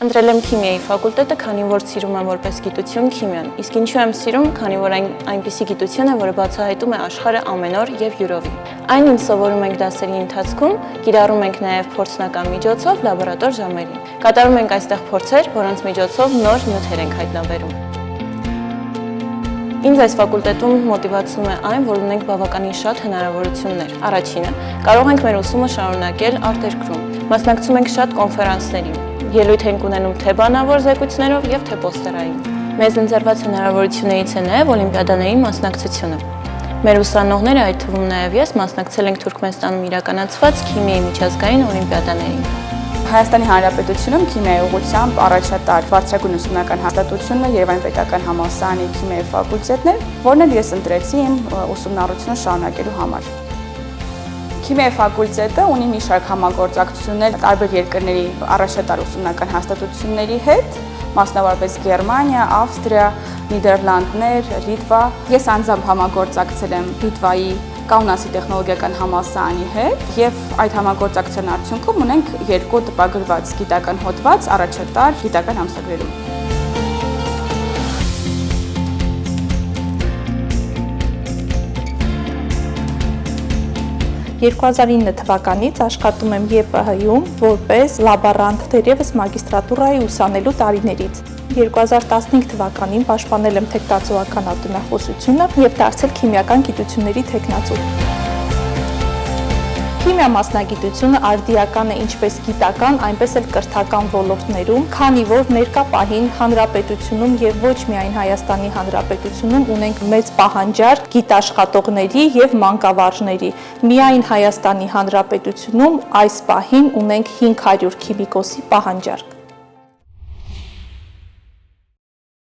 Ընտրել եմ քիմիայի ֆակուլտետը, քանի որ սիրում եմ որպես գիտություն քիմիան, իսկ ինչու եմ սիրում, քանի որ այնպիսի գիտություն է, որը բացահայտում է աշխարհը ամեն օր եւ յուրովի։ Այն, ինչ սովորում ենք դասերի ընթացքում, կիրառում ենք նաեւ փորձնական միջոցով լաբորատոր ժամերին։ Կատարում ենք այստեղ փորձեր, որոնց միջոցով նոր նյութեր ենք հայտնաբերում։ Ինձ այս ֆակուլտետում մոտիվացնում է այն, որ ունենք բավականին շատ հնարավորություններ։ Առաջինը, կարող ենք մեր ուսումը շարունակել արտերկրում։ Մասնակցում ենք շատ կոնֆերանսների։ Ելույթ ենք ունենում թե բանավոր զեկույցներով եւ թե պոստերային։ Մեզ ընձեռված հնարավորություններից է նաեւ օլիմպիադաների մասնակցությունը։ Մեր ուսանողները, այդ թվում նաեւ ես, մասնակցել ենք Թուրքմենստանում իրականացված քիմիայի միջազգային օլիմպիադաներին։ Հայաստանի Հանրապետությունում քիմիայի ուղղությամբ առաջատար բարձրագույն ուսումնական հաստատությունը Երևանի պետական համալսարանի քիմիայի ֆակուլտետն է, որն էլ ես ընտրեցի իմ ուսումնառությունը շարունակելու համար։ Քիմիայի ֆակուլտետը ունի մի շարք համագործակցություններ տարբեր երկրների առաջատար ուսումնական հաստատությունների հետ, մասնավորապես Գերմանիա, Ավստրիա, Նիդերլանդներ, Լիտվա։ Ես անձամբ համագործակցել եմ Լիտվայի Կաունասի տեխնոլոգիական համալսարանի հետ եւ այդ համագործակցության արդյունքում ունենք 2 տպագրված գիտական հոդված առաջատար գիտական ամսագրերում։ 2009 թվականից աշխատում եմ ԵՊՀ-ում որպես լաբորանտ դեռևս մագիստրատուրայի ուսանելու տարիներից։ 2015 թվականին պաշտպանել եմ թեկնածուական ատենախոսությունը եւ դարձել քիմիական գիտությունների թեկնածու։ Քիմիա մասնագիտությունը արդիական է ինչպես գիտական, այնպես էլ կրթական ոլորտներում, քանի որ ներկա պահին հանրապետությունում եւ ոչ միայն Հայաստանի Հանրապետությունում ունենք մեծ պահանջարկ գիտաշխատողների եւ մանկավարժների։ Միայն Հայաստանի Հանրապետությունում այս պահին ունենք 500 քիմիկոսի պահանջարկ։